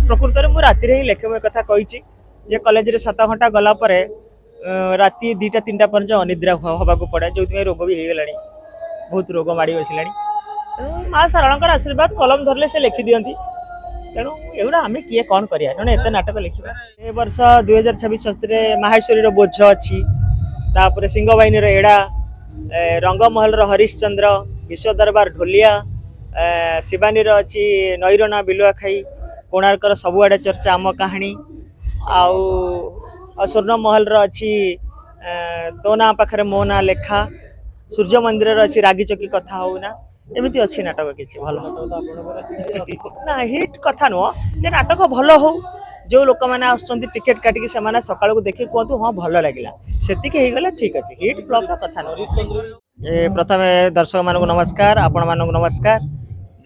प्रकृत में राति ही लेखे मुझे कथा कही जे कॉलेज रे 7 घंटा गला परे राति 2टा 3टा पर्यंत अनिद्रा हवा को पड़े जो रोग भी हो गलानी बहुत रोग माड़ी बसला माँ सारणकर आशीर्वाद कलम धरले से लिखि दियंती तेणु एगुड़ा आम किए कौन करिया जने एते नाटक लिखा ए वर्ष 2026 माहेश्वरी बोझ अच्छी तापर सिंहबाहिनी एड़ा रंगमहल हरिश्चंद्र विश्व दरबार ढोलिया शिवानी अच्छी नईरणा बिलुआ खाई कोणार्कर सबुआड़े चर्चा आम कहानी आउ स्वर्ण महल अच्छी तो ना पाखे मो ना लेखा सूर्य मंदिर अच्छी रागी चकी कथा होना एमती अच्छी नाटक किसी भल ना हिट कथा नुह जे नाटक भल हो जो लोक मैंने टिकेट काटिकी से सकाल को देखिए कहतु हाँ भल लगे से गला ठीक अच्छे हिट फ्लॉप कथा नुह प्रथम दर्शक मान नमस्कार आपण मान नमस्कार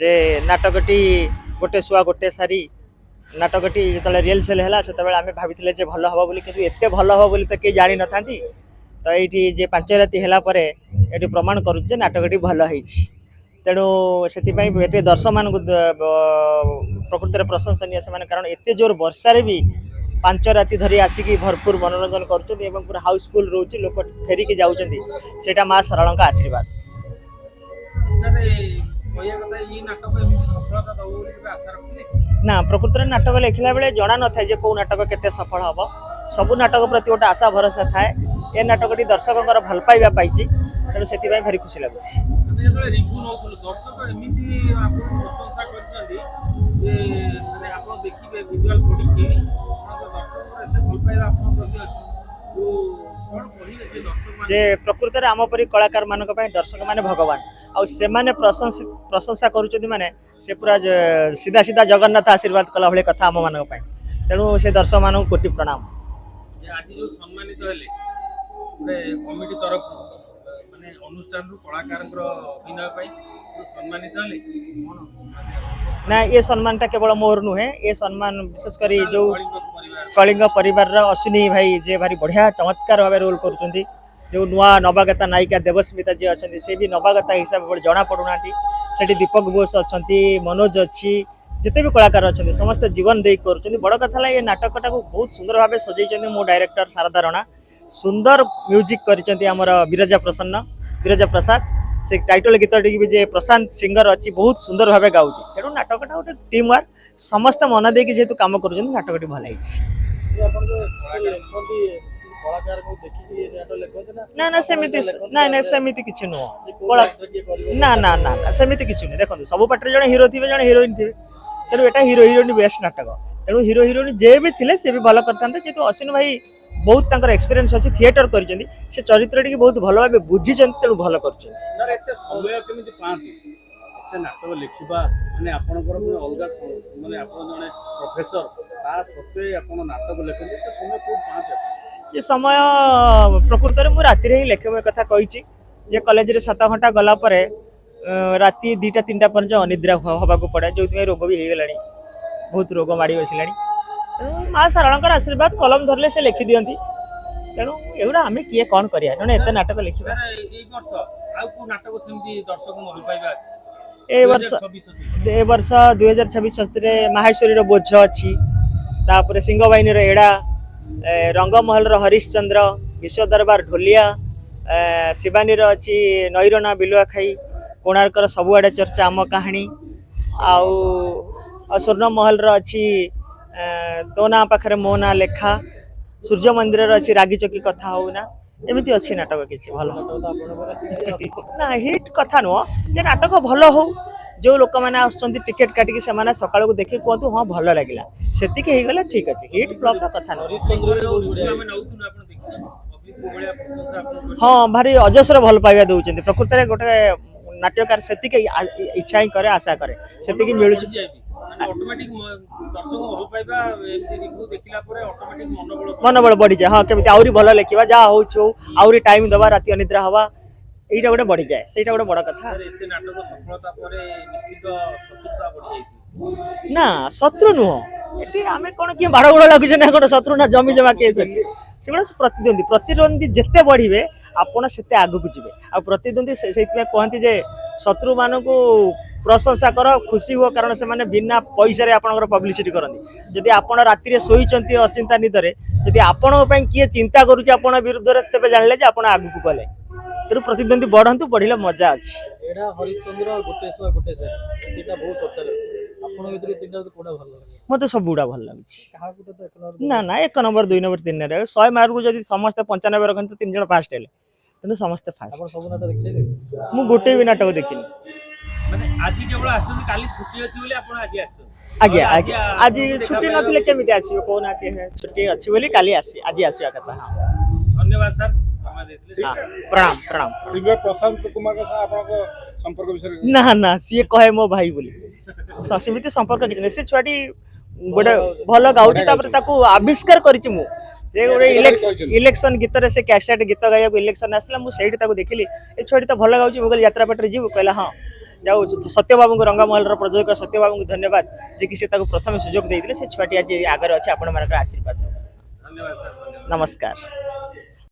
जे नाटकटी गोटे शुआ गोटे सारी नाटकटी जो रियल सेल है से आम भाई भल हम बोली कि एत भल हम बोली तो कहीं जानी न था तो ये 5 राति है प्रमाण करुचे नाटकटी भल हो तेणु से दर्शक मान प्रकृत प्रशंसनीय से कारण एत जोर वर्षार भी 5 राति धरी आसिकी भरपूर मनोरंजन कर पूरा हाउसफुल रोचे लोक फेरिकी जाऊँच माँ सरल का आशीर्वाद ना प्रकृत नाटक लिखला बेले जना न था कौ नाटक केते सफल हम सबू नाटक प्रति गोटे आशा भरोसा थाए ए नाटकटी दर्शकों भल पाइबा पाई तेणु से भारी खुशी लगुच जे प्रकृत में आम परी कलाकार मान दर्शक माने भगवान आउ से माने प्रशंसा करुचंदी माने से पूरा सीधा सीधा जगन्नाथ आशीर्वाद कला भले कथा आम मान तेणु से दर्शक मान कोटि प्रणाम आज जो सम्मानित हेले कमिटी तरफ माने अनुष्ठान कलाकार अभिनय जो सम्मानित हेले ना ये सम्मानटा केवल मोर नुहे ये सम्मान विशेषकर जो कलिंग परिवार अश्विनी भाई जे भारी बढ़िया चमत्कार भाव रोल करुँच जो नुआ नवागता नायिका देवस्मिता जी अच्छा से भी नवागता हिसाब से जना पड़ूना से दीपक बोस अच्छा मनोज अच्छी जिते भी कलाकार अच्छा समस्त जीवन दे कर बड़ कथा ये नाटकटा को बहुत सुंदर भाव सजाई मो डायरेक्टर शारदा राणा सुंदर म्यूजिक कर विरजा प्रसाद से टाइटल गीत भी जे प्रशांत सिंगर अच्छी बहुत सुंदर भाव गाँव तेणु नाटकटा गोटे टीम वर्क समस्त मन देकी जेहेतु कम कर नाटकटी भल ना ना सेमिति ना ना सेमिति किछि नुह ना ना ना सेमिति किछि नहीं देखो सब पार्टी जन हीरो थे जन हिरोइन थे तेणु एटा हीरो हिरोइन बेस्ट नाटक तेणु हीरो हिरोइन जे भी थे से भी भल करते जेहतु अश्विन भाई बहुत एक्सपीरियंस अच्छी थिएटर कर चरित्र टी बहुत भल भाव बुझी तेणु भल कर नाटक लिखा माने आपनकर अलग माने आपन जने प्रोफेसर ता सत्वे आपन नाटक लिखते तो समय को पाँच जे समय प्रकृत में मुझे राति ही लेखे मुझे कथा कही जे कॉलेज रे 7 घंटा गला परे राति 2टा 3टा पर्यंत अनिद्रा हवा को पड़े जो रोग भी हो गलानी बहुत रोग माड़ी बसला माँ सारणकर आशीर्वाद कलम धरले से लिखि दियंती तेणु एगुड़ा आम किए कौन करिया जने एते नाटक लिखा ए वर्ष 2026 माहेश्वरी बोझ अच्छी तापर सिंहबाहिनी एड़ा रंगमहल हरिश्चंद्र विश्व दरबार ढोलिया शिवानी अच्छी नईरणा बिलुआ खाई कोणार्कर सबुआड़े चर्चा आम कहानी आउ स्वर्ण महल अच्छी तो ना पाखे मो ना लेखा सूर्य मंदिर अच्छी रागी चकी कथा होना एमती अच्छी नाटक किसी भल ना हिट कथा नुह जे नाटक भल हो जो लोक मैंने टिकेट काटिकी से सकाल को देखिए कहतु हाँ भल लगे से गला ठीक अच्छे हिट फ्लॉप कथा हाँ भारी अजस्र भल पाइबा दौरान प्रकृत में गोटे नाट्यकार से इच्छा ही करे आशा करे से मिलू मनोबल बढ़ी जाए हाँ केमी आहरी भल लिखा जहाँ हो आहरी टाइम दवा राति अनिद्रा हवा এইটা গোটে বড়ি যায় সেইটা গোটে বড় কথা এতে নাটক সফলতা পরে নিশ্চিত শত্রুতা বড়ি যাই না শত্রু নুহ এটি আমি কোন কি বাড় গোড় লাগুছে না কোন শত্রু না জমি জমা কেস আছে সেগুলো প্রতিদ্বন্দ্বী যেতে বড়িবে আপন সেতে আগুক যাবে আর প্রতিদ্বন্দ্বী সেইথিপাই কহନ୍ତି যে শত্রু মানকু प्रशंसा कर खुशी हो कारण से माने बिना पैसा आपनकर पब्लिसिटी करती जदि आपण राति शोइचंती अचिंता निदरे जदि आपण पई किए चिंता करूची आपण विरुद्ध रे तबे जानले जे आपण आगु को गले तेरु प्रतिद्वंदी बढ़ंतु बढ़िले मजा अछि एडा हरिश्चंद्र गोटे से तीनटा बहुत चर्चा रहछि आपण भीतर तीनटा कोडा भल लागे मते सब गुडा भल लाଗୁଛି कहा गुटे तो एक नंबर ना ना 1 नंबर 2 नंबर 3 नंबर 100 मार्क को जदि समस्त 95 रखन 3 जण फास्ट हेले तेनु समस्त फास्ट आपण सब नाटक देखिसे मु गोटे भी नाटक देखिनी ମାନେ ଆଜି କେବଳ ଆସନ୍ତି କାଲି ଛୁଟି ଅଛି ବୋଲି ଆପଣ ଆଜି ଆସିଛନ୍ତି आज्ञा आज्ञा आज छुट्टी नथिले केमिति आसीबो को नाते छुट्टी अछि बोली काली आसी आज आसीबा कथा हां ଧନ୍ୟବାଦ ସାର୍ ସମୟ ଦେଇଥିଲେ हाँ, प्रणाम प्रणाम सिंगर प्रशांत कुमार का साथ आपनको संपर्क विषय ना ना सी कहे मो भाई बोली समिति संपर्क किछ नै से छुआटी गोटे भल गाउची तापर ताकू आविष्कार करिछि मु जे गोटे इलेक्शन गीत रे से कैसेट गीत गाया को इलेक्शन आसला मु सेठी ताकू देखिली ए छुआटी तो भल गाउची मोगल यात्रा पटरे जीव कहला हां जाऊ सत्य बाबू रंगमहल रो प्रयोजक सत्य बाबू धन्यवाद जे कि से ताकू प्रथम सुयोग देइतिले से छुआटी आज आगर अछि आपण मानकर आशीर्वाद ଧନ୍ୟବାଦ ସାର୍ ଧନ୍ୟବାଦ नमस्कार।